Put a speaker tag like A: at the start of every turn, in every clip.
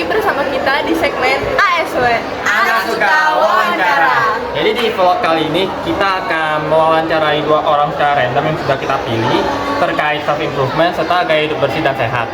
A: bersama kita di segmen ASW,
B: Anak Suka Wawancara. Jadi di vlog kali ini kita akan mewawancarai dua orang secara random yang sudah kita pilih terkait self improvement serta gaya hidup bersih dan sehat.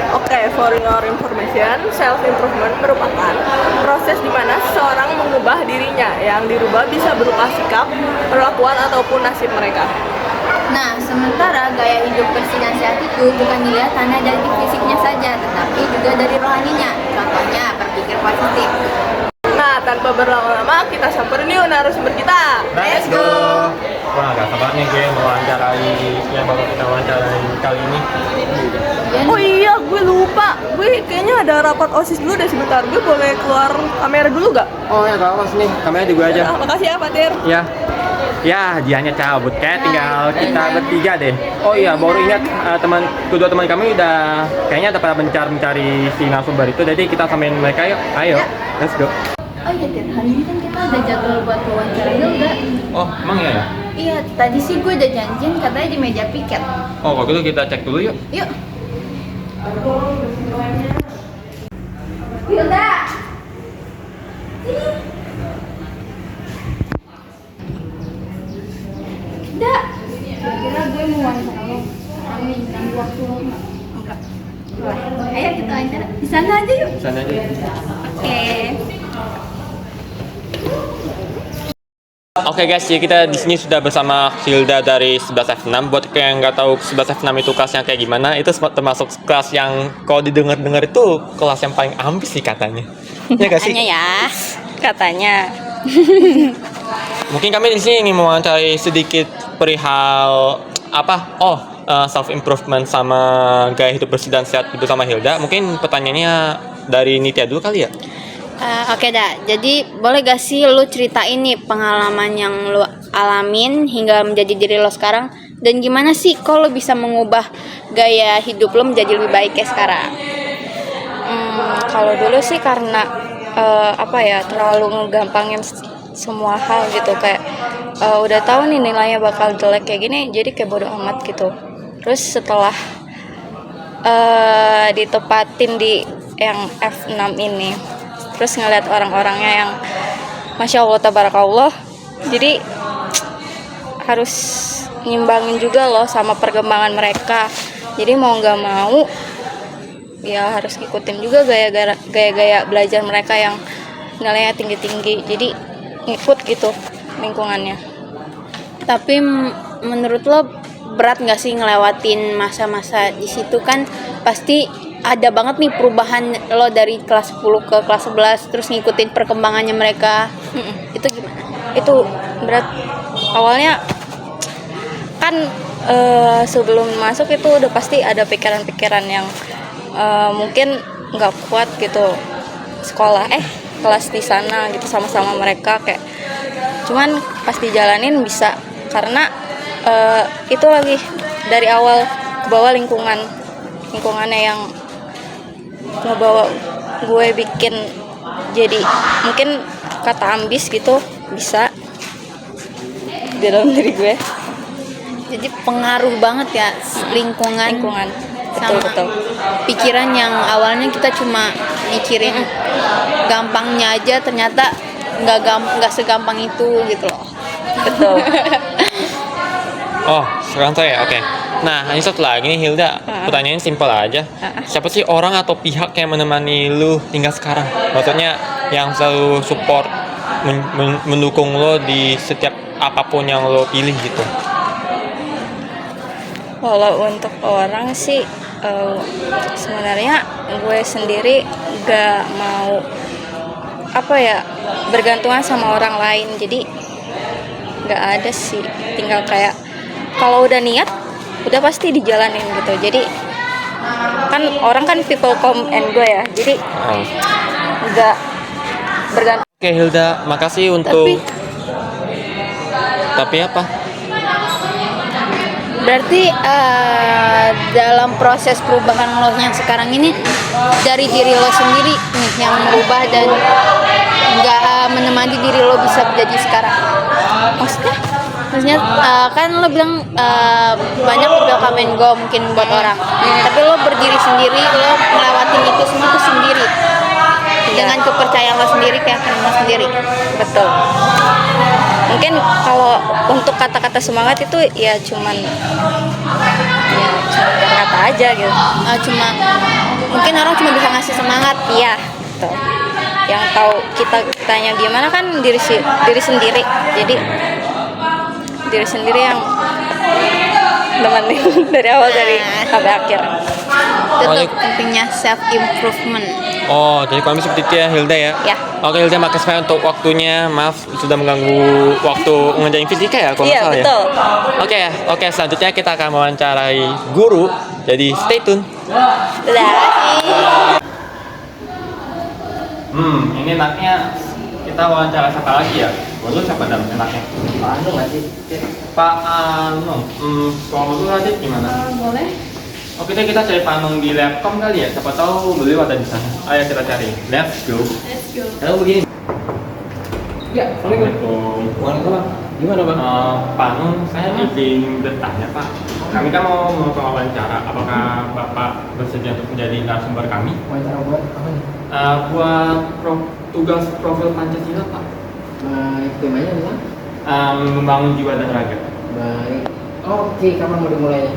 A: Oke, for your information, self improvement merupakan proses di mana seseorang mengubah dirinya. Yang dirubah bisa berupa sikap, perlakuan ataupun nasib mereka.
C: Nah, sementara gaya hidup bersih dan sehat itu bukan dilihat hanya dari fisiknya saja, tetapi juga dari rohaninya. Contohnya, berpikir positif.
A: Nah, tanpa berlama-lama, kita samperin yuk narasumber kita.
B: Let's go! Wah, gak sabar nih gue mewawancarai yang bakal kita wawancarai kali ini.
A: Oh iya, gue lupa. Gue kayaknya ada rapat OSIS dulu deh sebentar. Gue boleh keluar kamera dulu gak?
B: Oh ya, gak apa nih, kameranya di gue aja.
A: Makasih ya, Fatir.
B: Ya, dianya cabut, kayak tinggal kita bertiga deh. Oh iya, baru ingat kedua teman kami udah kayaknya ada pada mencari si narasumber itu. Jadi kita samain mereka yuk. Ayo, let's go.
C: Oh iya, Tir, hari ini kan kita ada jadwal buat wawancara Hilda.
B: Oh, emang ya?
C: Iya, tadi sih gue udah janjian katanya di meja piket.
B: Oh, kalau gitu kita cek dulu yuk.
C: Yuk. Hilda! Hilda! Kira-kira gue mau wawancara lo. Kami ganggu waktu lo nggak? Enggak. Ayo kita wawancara. Di sana aja yuk.
B: Sana aja.
C: Oke.
B: Oke guys, jadi kita di sini sudah bersama Hilda dari 11F6. Buat yang nggak tahu 11F6 itu kelasnya kayak gimana, itu termasuk kelas yang kalau didengar-dengar itu kelas yang paling ambis sih katanya. Ya nggak sih?
C: Katanya ya, katanya.
B: Mungkin kami di sini ingin mewawancarai sedikit perihal self improvement sama gaya hidup bersih dan sehat bersama Hilda. Mungkin pertanyaannya dari Nitya dulu kali ya.
C: Oke dah, jadi boleh gak sih lu ceritain nih pengalaman yang lu alamin hingga menjadi diri lo sekarang, dan gimana sih kok lo bisa mengubah gaya hidup lo menjadi lebih baik kayak sekarang?
D: Kalau dulu sih karena terlalu ngegampangin semua hal gitu, kayak udah tahu nih nilainya bakal jelek kayak gini, jadi kayak bodo amat gitu. Terus setelah ditepatin di yang F6 ini, terus ngeliat orang-orangnya yang Masya Allah tabarakallah, jadi harus nyimbangin juga loh sama perkembangan mereka. Jadi mau nggak mau ya harus ngikutin juga gaya-gaya belajar mereka yang nilainya tinggi-tinggi, jadi ngikut gitu lingkungannya.
C: Tapi menurut lo berat nggak sih ngelewatin masa-masa di situ? Kan pasti ada banget nih perubahan lo dari kelas 10 ke kelas 11, terus ngikutin perkembangannya mereka. Itu gimana?
D: Itu berat. Awalnya kan sebelum masuk itu udah pasti ada pikiran-pikiran yang mungkin nggak kuat gitu, kelas di sana gitu sama-sama mereka, kayak cuman pas dijalanin bisa, karena itu lagi dari awal ke bawah lingkungannya yang ngebawa gue bikin jadi mungkin kata ambis gitu bisa di dalam diri gue.
C: Jadi pengaruh banget ya lingkungan.
D: Betul.
C: Pikiran yang awalnya kita cuma mikirin gampangnya aja, ternyata nggak segampang itu gitu loh.
D: Betul.
B: Oh, sekarang saya, oke. Nah, ini satu lagi nih Hilda, pertanyaannya simpel aja. Siapa sih orang atau pihak yang menemani lu hingga sekarang? Maksudnya yang selalu support, mendukung lo di setiap apapun yang lo pilih gitu.
D: Kalau untuk orang sih sebenarnya gue sendiri gak mau bergantungan sama orang lain, jadi gak ada sih, tinggal kayak kalau udah niat udah pasti dijalanin gitu. Jadi kan orang kan people come and go ya, jadi nggak bergantung.
B: Oke Hilda, makasih untuk. Tapi apa?
C: Berarti dalam proses perubahan lo yang sekarang ini dari diri lo sendiri nih yang merubah dan nggak menemani diri lo bisa menjadi sekarang. Maksudnya? Maksudnya kan lo bilang banyak lo bilang come and go mungkin buat orang, tapi lo berdiri sendiri, lo ngelewatin itu semua tuh sendiri dengan kepercayaan lo sendiri, keyakinan lo sendiri.
D: Betul. Mungkin kalau untuk kata-kata semangat itu ya cuman kata aja gitu.
C: Cuma mungkin orang cuma bisa ngasih semangat.
D: Iya, betul. Yang tahu kitanya gimana kan diri sendiri. Jadi diri sendiri yang nemenin dari awal sampai akhir.
C: Itu tuh pentingnya self improvement.
B: Oh, jadi kurang lebih seperti itu ya Hilda ya?
D: Ya.
B: Oke Hilda, makasih banyak untuk waktunya. Maaf sudah mengganggu waktu ngerjain fisika ya kalau nggak
D: Iya,
B: salah ya?
D: betul.
B: Oke, selanjutnya kita akan mewawancarai guru. Jadi stay tune.
D: Dadah.
B: Ini enaknya kita wawancara siapa lagi ya? Guru siapa dam enaknya?
E: Pak Anu nggak sih?
B: Pak Anung. Kalau guru Radit gimana?
A: Boleh.
B: Oke deh, kita cari Pak Anung di Labcom kali ya. Siapa tahu beliau ada di sana. Ayo kita cari. Let's go.
E: Halo begini. Ya,
B: Assalamualaikum.
E: Waalaikumsalam. Gimana bang?
B: Pak Anung, saya izin bertanya Pak. Kami kan mau wawancara. Apakah Bapak bersedia untuk menjadi narasumber kami?
E: Wawancara buat apa nih?
B: Buat tugas profil Pancasila Pak.
E: Temanya apa?
B: Membangun jiwa dan raga.
E: Baik. Oke, kapan mau dimulainya?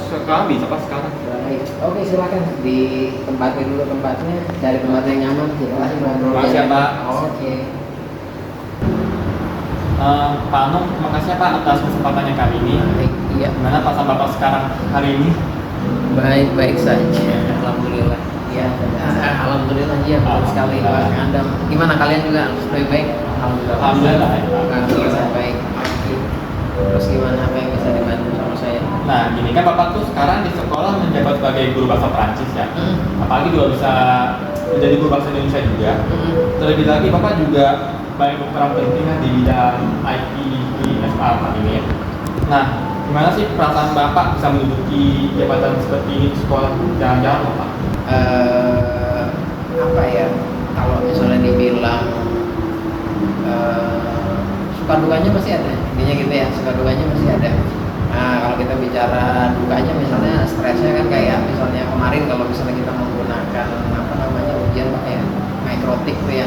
B: Sekarang bisa Pak sekarang.
E: Baik. Oke, silakan ditempatin dulu tempatnya, cari tempat yang nyaman. Kita kasih ngobrol.
B: Makasih ya, Pak.
E: Oke.
B: Pak Anung, terima kasih ya Pak atas kesempatannya kali ini.
E: Baik. Iya.
B: Gimana Pak sama Bapak sekarang hari ini?
E: Baik saja. Alhamdulillah. Ya, alhamdulillah iya betul sekali Pak Adam. Gimana kalian juga baik-baik? Alhamdulillah.
B: Alhamdulillah ya Pak.
E: Alhamdulillah baik. Terus gimana, apa yang bisa dibantu sama saya?
B: Nah, gini kan Bapak tuh sekarang di sekolah menjabat sebagai guru bahasa Prancis ya. Apalagi juga bisa menjadi guru bahasa Indonesia juga. Terlebih lagi Bapak juga banyak berperan penting kan di bidang IT di SMA ini ya. Nah, gimana sih perasaan Bapak bisa menduduki jabatan seperti ini di sekolah? Jangan-jangan loh Pak.
E: Apa ya? Kalau misalnya dibilang suka dukanya pasti ada. Intinya gitu ya, suka dukanya pasti ada. Nah, kalau kita bicara dukanya misalnya stresnya kan kayak misalnya kemarin kalau misalnya kita menggunakan apa namanya ujian pakai microtik tuh ya,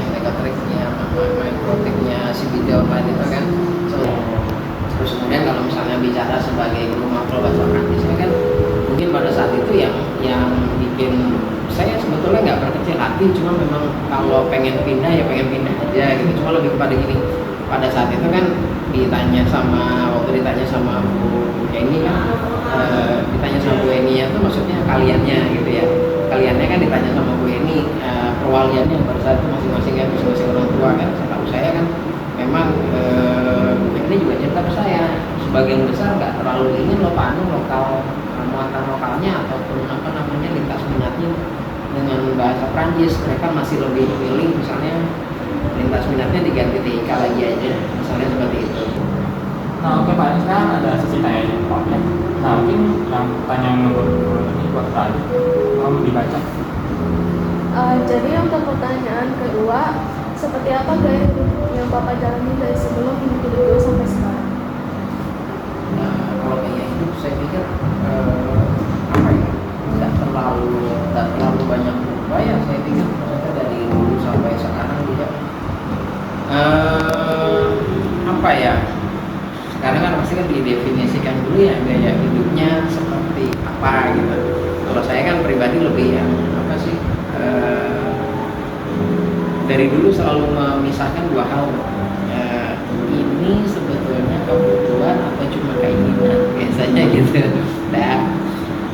E: microtiknya si video online itu kan. Terus kemudian kalau misalnya bicara sebagai guru makro bahasa Prancisnya kan mungkin pada saat itu yang bikin saya sebetulnya nggak berkecil hati, cuma memang kalau pengen pindah ya pengen pindah aja gitu. Cuma lebih kepada gini, pada saat itu kan waktu ditanya sama Bu Eni kan ditanya sama Bu Eni itu maksudnya kaliannya gitu ya, kaliannya kan ditanya sama Bu Eni perwaliannya pada saat itu masing-masing kan, masing-masing orang tua kan. Setahu saya kan memang Bu Eni juga cerita ke saya sebagian besar nggak terlalu ingin lo Pak Anu muatan lokalnya ataupun apa namanya lintas minatnya dengan bahasa Prancis. Mereka masih lebih memilih misalnya lintas minatnya diganti TIK lagi aja, misalnya seperti itu.
B: Nah oke Pak, ini sekarang ada sesi tanya jawab ya. Nah mungkin yang pertanyaan nomor 2 ini buat tadi, kamu dibaca.
A: Jadi untuk pertanyaan kedua, seperti apa gaya hidup yang Bapak jalani dari sebelum mengikuti dulu sampai sekarang?
E: Nah, kalau gaya hidup saya pikir apa ya, tidak terlalu banyak berubah ya. Saya pikir maksudnya dari dulu sampai sekarang juga apa ya, sekarang kan pasti kan didefinisikan dulu ya gaya hidupnya seperti apa gitu. Kalau saya kan pribadi lebih yang apa sih, dari dulu selalu memisahkan dua hal. Ini sebetulnya kebutuhan atau cuma keinginan, biasanya gitu. Nah,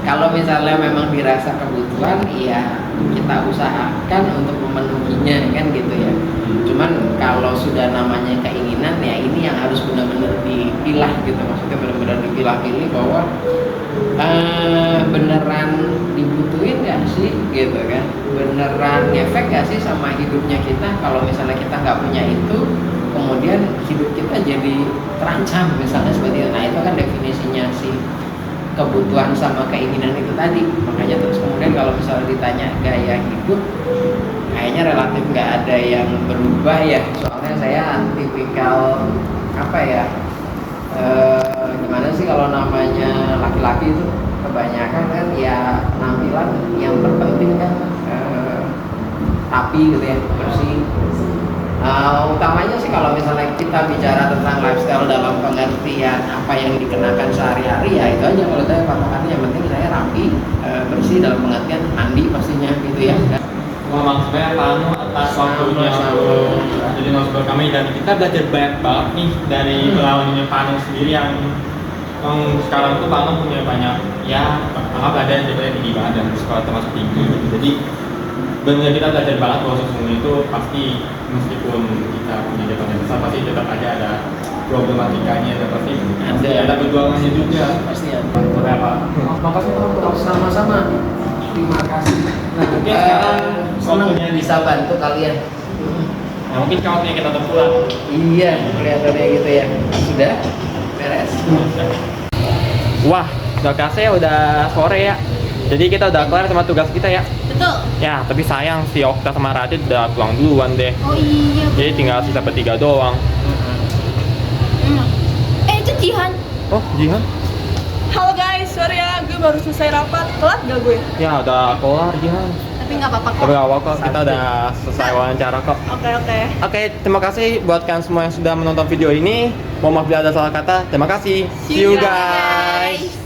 E: kalau misalnya memang dirasa kebutuhan, ya kita usahakan untuk memenuhinya kan gitu ya. Cuman kalau sudah namanya keinginan, ya ini yang harus benar-benar dipilah gitu. Maksudnya benar-benar dipilah-pilih bahwa beneran dibutuhin gak sih gitu kan, beneran ngefek gak sih sama hidupnya kita. Kalau misalnya kita nggak punya itu, kemudian hidup kita jadi terancam misalnya seperti itu. Nah itu kan definisinya si kebutuhan sama keinginan itu tadi. Makanya terus kemudian kalau misalnya ditanya gaya hidup, kayaknya relatif nggak ada yang berubah ya. Soalnya saya tipikal apa ya, gimana sih kalau namanya laki-laki itu kebanyakan kan ya penampilan yang terpenting kan rapi gitu ya, bersih. Utamanya sih kalau misalnya kita bicara tentang lifestyle dalam pengertian apa yang dikenakan sehari-hari ya itu aja kalau saya patokannya, yang penting saya rapi, bersih dalam pengertian mandi pastinya gitu ya.
B: Maksudnya Panu atas waktunya jadi narasumber kami, dan kita belajar banyak banget nih dari pengalamannya Panu sendiri yang sekarang tuh Panu punya banyak ya anggap ada yang jadinya tinggi banget dan sekolah termasuk tinggi gitu. Jadi benar kita belajar banget bahwa sesungguhnya itu pasti meskipun kita punya jabatan besar pasti tetap aja ada problematikanya dan pasti ada perjuangannya juga.
E: Pasti ya.
B: Berapa?
E: Makasih Bang. Sama-sama. Terima kasih. Nah,
B: Mungkin sekarang
E: senang
B: waktunya
E: bisa bantu kalian.
B: Nah, mungkin waktunya kita tetap pulang.
E: Iya, kelihatannya gitu ya. Sudah beres.
B: Wah, udah kasih udah sore ya. Jadi kita udah kelar sama tugas kita ya.
C: Betul.
B: Ya, tapi sayang si Okta sama Radit udah pulang duluan deh.
C: Oh iya.
B: Jadi tinggal sisa bertiga doang.
C: Itu Jihan.
B: Oh, Jihan?
A: Halo guys, sorry ya, gue baru selesai rapat. Telat gak gue?
B: Ya udah kelar Jihan.
C: Tapi nggak apa-apa
B: Tapi gak apa-apa kok, kita udah selesai wawancara kok.
A: Oke.
B: Oke, terima kasih buat kalian semua yang sudah menonton video ini. Mohon maaf bila ada salah kata. Terima kasih. See you guys.